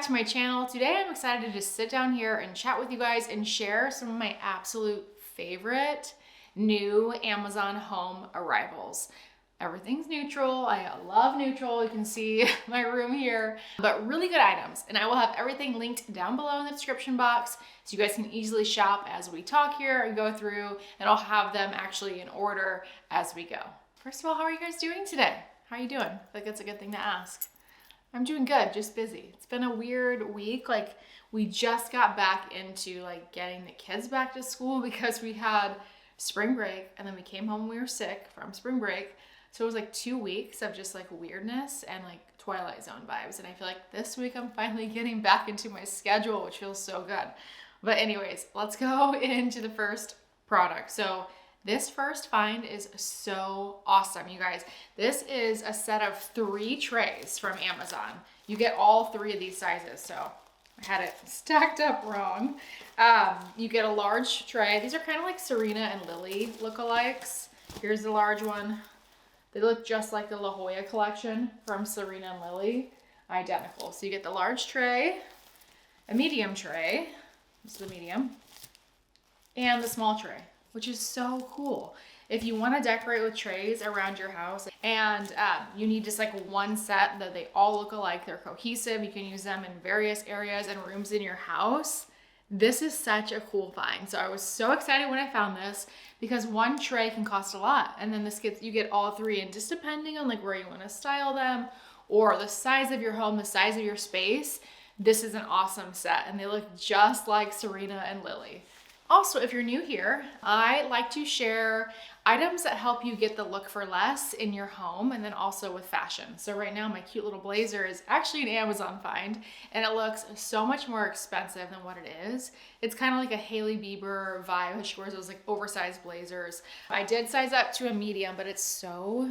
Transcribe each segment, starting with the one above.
back to my channel. Today I'm excited to just sit down here and chat with you guys and share some of my absolute favorite new Amazon home arrivals. Everything's neutral. I love neutral. You can see my room here, but really good items. And I will have everything linked down below in the description box so you guys can easily shop as we talk here and go through, and I'll have them actually in order as we go. First of all, how are you guys doing today? How are you doing? I think that's a good thing to ask. I'm doing good, just busy. It's been a weird week. Like, we just got back into like getting the kids back to school because we had spring break and then we came home and we were sick from spring break. So it was like 2 weeks of just like weirdness and like Twilight Zone vibes. And I feel like this week I'm finally getting back into my schedule, which feels so good. But anyways, let's go into the first product. So this first find is so awesome, you guys. This is a set of 3 trays from Amazon. You get all 3 of these sizes, so I had it stacked up wrong. You get a large tray. These are kind of like Serena and Lily lookalikes. Here's the large one. They look just like the La Jolla collection from Serena and Lily. Identical. So you get the large tray, a medium tray, this is the medium, and the small tray, which is so cool. If you want to decorate with trays around your house and you need just like one set that they all look alike, they're cohesive, you can use them in various areas and rooms in your house. This is such a cool find. So I was so excited when I found this because one tray can cost a lot, and then you get all 3, and just depending on like where you want to style them or the size of your home, the size of your space, this is an awesome set, and they look just like Serena and Lily. Also, if you're new here, I like to share items that help you get the look for less in your home, and then also with fashion. So right now my cute little blazer is actually an Amazon find, and it looks so much more expensive than what it is. It's kind of like a Hailey Bieber vibe. She wears those like oversized blazers. I did size up to a medium, but it's so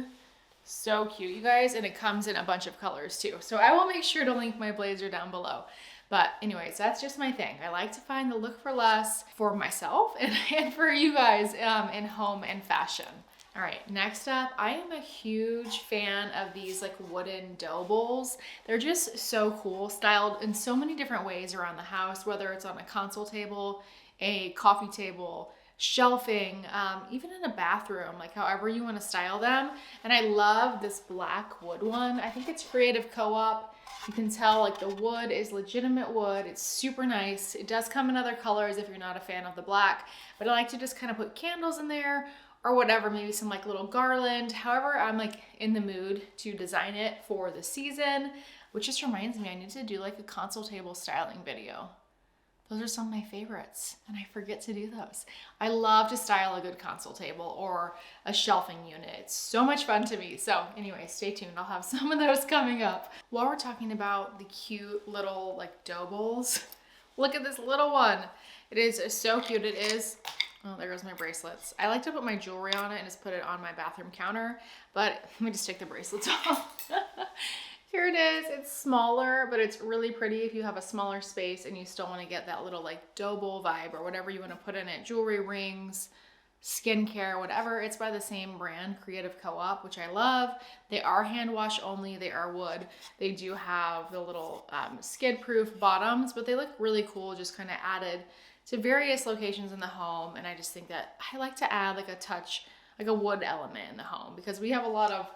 cute, you guys, and it comes in a bunch of colors too. So I will make sure to link my blazer down below. But anyways, that's just my thing. I like to find the look for less for myself and for you guys in home and fashion. All right, next up, I am a huge fan of these like wooden dough bowls. They're just so cool, styled in so many different ways around the house, whether it's on a console table, a coffee table, shelving, even in a bathroom, like however you want to style them. And I love this black wood one. I think it's Creative Co-op. You can tell like the wood is legitimate wood. It's super nice. It does come in other colors if you're not a fan of the black, but I like to just kind of put candles in there or whatever, maybe some like little garland, however I'm like in the mood to design it for the season, which just reminds me I need to do like a console table styling video. Those are some of my favorites, and I forget to do those. I love to style a good console table or a shelving unit. It's so much fun to me. So anyway, stay tuned. I'll have some of those coming up. While we're talking about the cute little like dough bowls, look at this little one. It is so cute. It is, oh, there goes my bracelets. I like to put my jewelry on it and just put it on my bathroom counter, but let me just take the bracelets off. Here it is. It's smaller, but it's really pretty if you have a smaller space and you still want to get that little like dough bowl vibe or whatever you want to put in it. Jewelry, rings, skincare, whatever. It's by the same brand, Creative Co-op, which I love. They are hand wash only. They are wood. They do have the little skid proof bottoms, but they look really cool, just kind of added to various locations in the home. And I just think that I like to add like a touch, like a wood element in the home, because we have a lot of,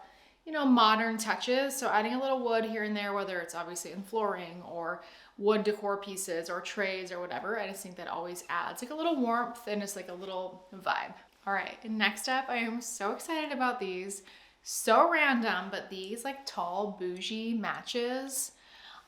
you know, modern touches. So adding a little wood here and there, whether it's obviously in flooring or wood decor pieces or trays or whatever, I just think that always adds like a little warmth and just like a little vibe. All right, and next up, I am so excited about these. So random, but these like tall bougie matches.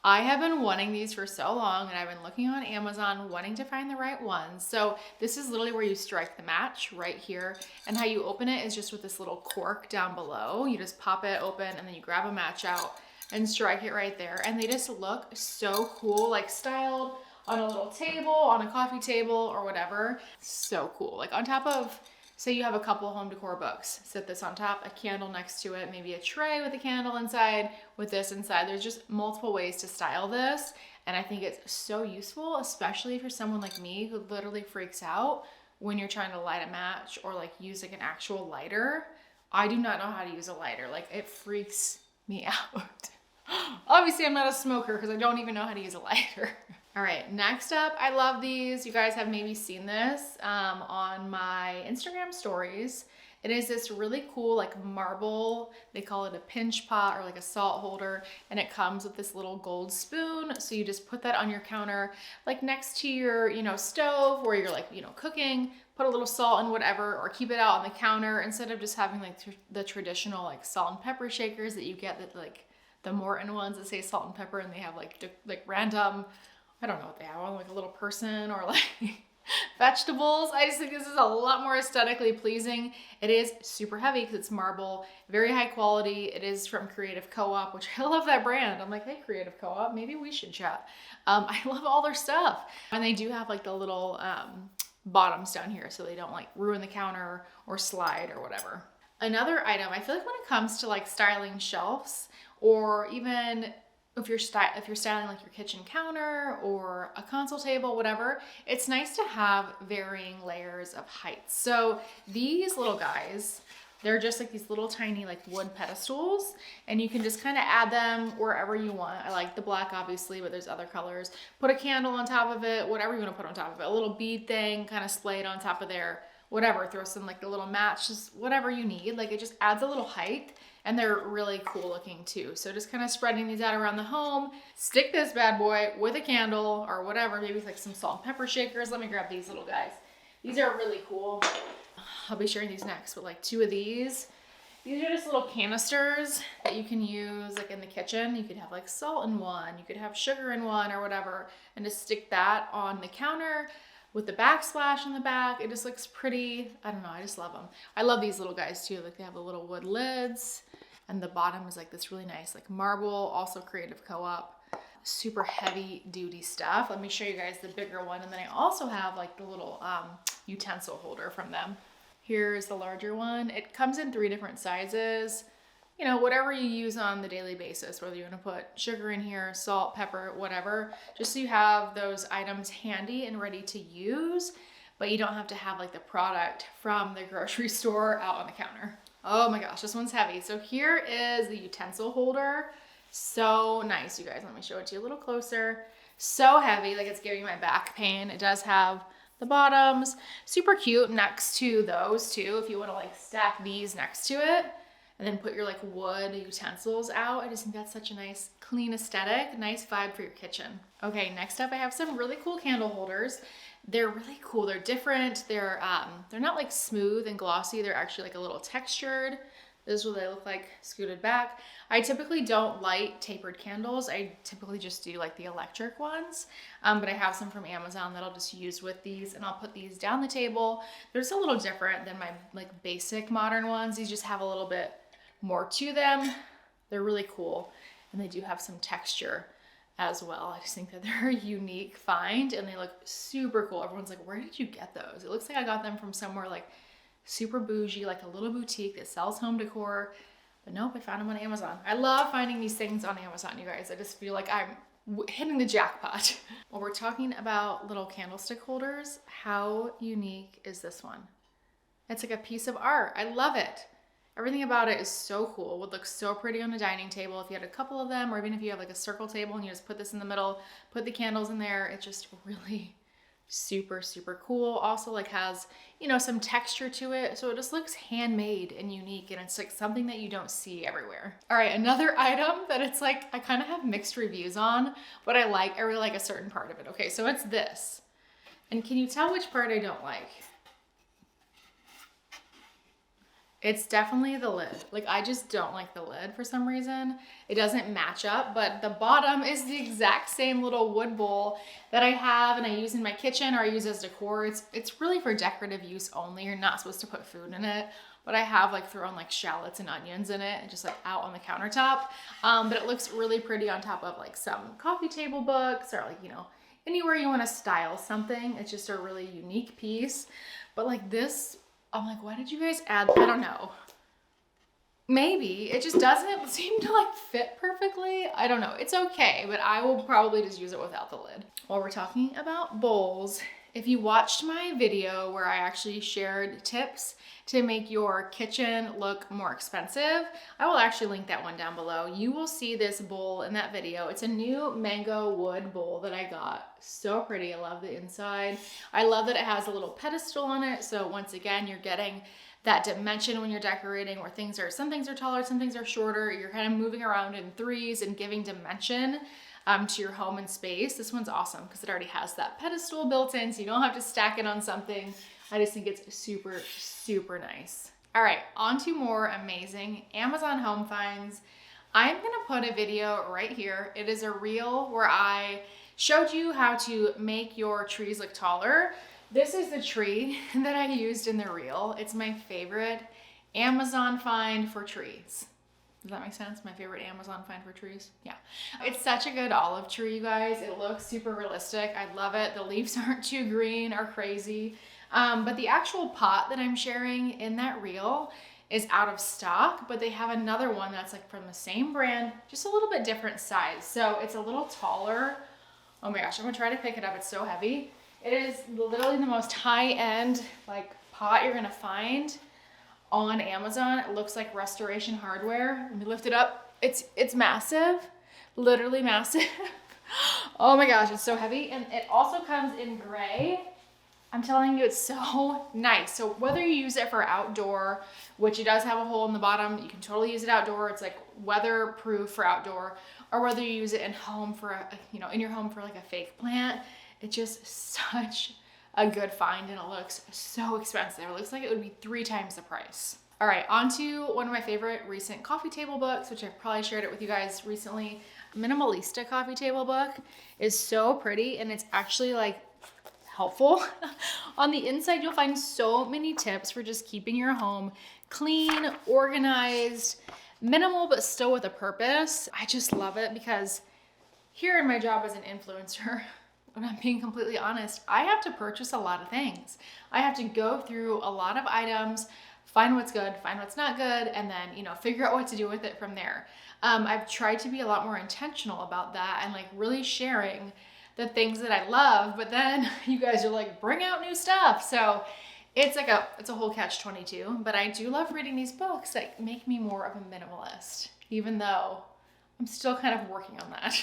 I have been wanting these for so long, and I've been looking on Amazon wanting to find the right ones. So this is literally where you strike the match right here, and how you open it is just with this little cork down below. You just pop it open and then you grab a match out and strike it right there, and they just look so cool, like styled on a little table, on a coffee table or whatever. So cool. Like on top of, say you have a couple home decor books, set this on top, a candle next to it, maybe a tray with a candle inside, with this inside. There's just multiple ways to style this, and I think it's so useful, especially if you're someone like me who literally freaks out when you're trying to light a match or like use like an actual lighter. I do not know how to use a lighter. Like, it freaks me out. Obviously I'm not a smoker because I don't even know how to use a lighter. All right, next up, I love these. You guys have maybe seen this on my Instagram stories. It is this really cool like marble, they call it a pinch pot or like a salt holder, and it comes with this little gold spoon. So you just put that on your counter, like next to your, stove where you're like, cooking, put a little salt and whatever, or keep it out on the counter instead of just having like the traditional like salt and pepper shakers that you get, that like the Morton ones that say salt and pepper and they have like random, I don't know what they have on, like a little person or like vegetables. I just think this is a lot more aesthetically pleasing. It is super heavy because it's marble, very high quality. It is from Creative Co-op, which I love that brand. I'm like, hey, Creative Co-op, maybe we should chat. I love all their stuff. And they do have like the little bottoms down here so they don't like ruin the counter or slide or whatever. Another item, I feel like when it comes to like styling shelves, or even if you're styling like your kitchen counter or a console table, whatever, it's nice to have varying layers of heights. So these little guys, they're just like these little tiny like wood pedestals, and you can just kind of add them wherever you want. I like the black obviously, but there's other colors. Put a candle on top of it, whatever you want to put on top of it, a little bead thing, kind of splay it on top of there, whatever. Throw some like the little match, just whatever you need. Like it just adds a little height. And they're really cool looking too. So just kind of spreading these out around the home. Stick this bad boy with a candle or whatever, maybe like some salt and pepper shakers. Let me grab these little guys. These are really cool. I'll be sharing these next, but like 2 of these. These are just little canisters that you can use like in the kitchen. You could have like salt in one, you could have sugar in one or whatever, and just stick that on the counter with the backsplash in the back. It just looks pretty. I don't know, I just love them. I love these little guys too. Like they have the little wood lids, and the bottom is like this really nice like marble, also Creative Co-op. Super heavy duty stuff. Let me show you guys the bigger one, and then I also have like the little utensil holder from them. Here's the larger one. It comes in 3 different sizes. Whatever you use on the daily basis, whether you want to put sugar in here, salt, pepper, whatever, just so you have those items handy and ready to use, but you don't have to have like the product from the grocery store out on the counter. Oh my gosh, this one's heavy. So here is the utensil holder. So nice, you guys. Let me show it to you a little closer. So heavy, like it's giving my back pain. It does have the bottoms, super cute next to those too, if you want to like stack these next to it and then put your like wood utensils out. I just think that's such a nice clean aesthetic, nice vibe for your kitchen. Okay, next up I have some really cool candle holders. They're really cool. They're different. They're not like smooth and glossy. They're actually like a little textured. This is what they look like scooted back. I typically don't light tapered candles. I typically just do like the electric ones, but I have some from Amazon that I'll just use with these, and I'll put these down the table. They're just a little different than my like basic modern ones. These just have a little bit more to them. They're really cool, and they do have some texture as well. I just think that they're a unique find, and they look super cool. Everyone's like, where did you get those? It looks like I got them from somewhere like super bougie, like a little boutique that sells home decor. But nope, I found them on Amazon. I love finding these things on Amazon, you guys. I just feel like I'm hitting the jackpot. Well, we're talking about little candlestick holders. How unique is this one? It's like a piece of art. I love it. Everything about it is so cool. It would look so pretty on a dining table if you had a couple of them, or even if you have like a circle table and you just put this in the middle, put the candles in there. It's just really super, super cool. Also like has, some texture to it. So it just looks handmade and unique, and it's like something that you don't see everywhere. All right, another item that it's like, I kind of have mixed reviews on, but I really like a certain part of it. Okay, so it's this. And can you tell which part I don't like? It's definitely the lid. Like I just don't like the lid for some reason. It doesn't match up, but the bottom is the exact same little wood bowl that I have and I use in my kitchen, or I use as decor. It's really for decorative use only. You're not supposed to put food in it, but I have like thrown like shallots and onions in it and just like out on the countertop. But it looks really pretty on top of like some coffee table books, or like, anywhere you want to style something. It's just a really unique piece. But like this, I'm like, why did you guys add? I don't know. Maybe it just doesn't seem to like fit perfectly. I don't know. It's okay, but I will probably just use it without the lid. While we're talking about bowls, If you watched my video where I actually shared tips to make your kitchen look more expensive, I will actually link that one down below. You will see this bowl in that video. It's a new mango wood bowl that I got. So pretty. I love the inside. I love that it has a little pedestal on it. So once again, you're getting that dimension when you're decorating, where some things are taller, some things are shorter. You're kind of moving around in threes and giving dimension to your home and space. This one's awesome because it already has that pedestal built in, so you don't have to stack it on something. I just think it's super, super nice. All right, on to more amazing Amazon home finds. I'm gonna put a video right here. It is a reel where I showed you how to make your trees look taller. This is the tree that I used in the reel. It's my favorite Amazon find for trees. Does that make sense? My favorite Amazon find for trees? Yeah. It's such a good olive tree, you guys. It looks super realistic. I love it. The leaves aren't too green or crazy. But the actual pot that I'm sharing in that reel is out of stock, but they have another one that's like from the same brand, just a little bit different size. So it's a little taller. Oh my gosh, I'm gonna try to pick it up. It's so heavy. It is literally the most high-end like pot you're gonna find on Amazon. It looks like Restoration Hardware. Let me lift it up. It's massive, literally massive. Oh my gosh, it's so heavy. And it also comes in gray. I'm telling you, it's so nice. So whether you use it for outdoor, which it does have a hole in the bottom, you can totally use it outdoor. It's like weatherproof for outdoor, or whether you use it in home for in your home for like a fake plant. It's just such a good find, and it looks so expensive. It looks like it would be 3 times the price. All right, on to one of my favorite recent coffee table books, which I've probably shared it with you guys recently. Minimalista coffee table book is so pretty, and it's actually like helpful. On the inside, you'll find so many tips for just keeping your home clean, organized, minimal, but still with a purpose. I just love it because here in my job as an influencer, when I'm being completely honest, I have to purchase a lot of things. I have to go through a lot of items, find what's good, find what's not good, and then, figure out what to do with it from there. I've tried to be a lot more intentional about that and like really sharing the things that I love, but then you guys are like, bring out new stuff. So it's a whole catch-22, but I do love reading these books that make me more of a minimalist, even though I'm still kind of working on that.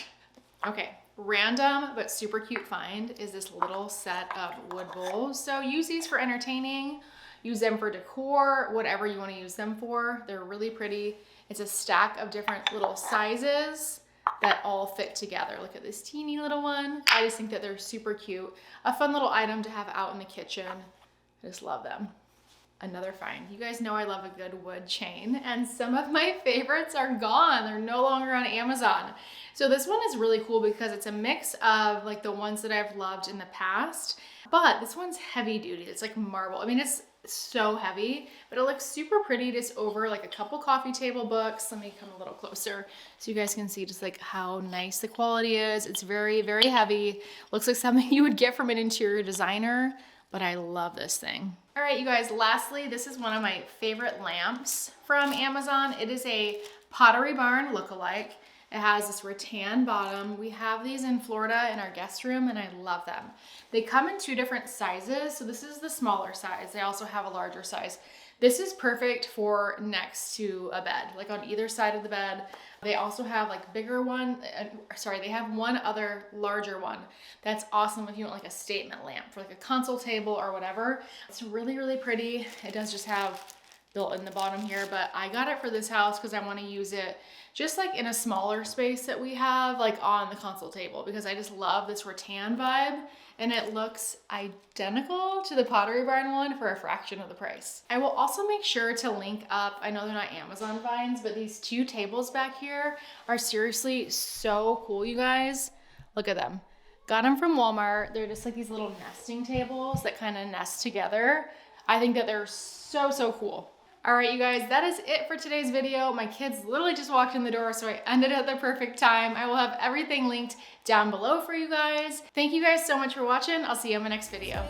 Okay. Random but super cute find is this little set of wood bowls. So use these for entertaining, use them for decor, whatever you want to use them for. They're really pretty. It's a stack of different little sizes that all fit together. Look at this teeny little one. I just think that they're super cute. A fun little item to have out in the kitchen. I just love them. Another find. You guys know I love a good wood chain, and some of my favorites are gone. They're no longer on Amazon. So this one is really cool because it's a mix of like the ones that I've loved in the past, but this one's heavy duty. It's like marble. I mean, it's so heavy, but it looks super pretty just over like a couple coffee table books. Let me come a little closer so you guys can see just like how nice the quality is. It's very, very heavy. Looks like something you would get from an interior designer, but I love this thing. All right, you guys, lastly, this is one of my favorite lamps from Amazon. It is a Pottery Barn lookalike. It has this rattan bottom. We have these in Florida in our guest room, and I love them. They come in 2 different sizes. So this is the smaller size. They also have a larger size. This is perfect for next to a bed, like on either side of the bed. They also have like bigger one. They have one other larger one. That's awesome if you want like a statement lamp for like a console table or whatever. It's really, really pretty. It does just have built in the bottom here, but I got it for this house because I want to use it just like in a smaller space that we have like on the console table, because I just love this rattan vibe, and it looks identical to the Pottery Barn one for a fraction of the price. I will also make sure to link up, I know they're not Amazon finds, but these 2 tables back here are seriously so cool, you guys. Look at them. Got them from Walmart. They're just like these little nesting tables that kind of nest together. I think that they're so, so cool. All right, you guys, that is it for today's video. My kids literally just walked in the door, so I ended at the perfect time. I will have everything linked down below for you guys. Thank you guys so much for watching. I'll see you in my next video.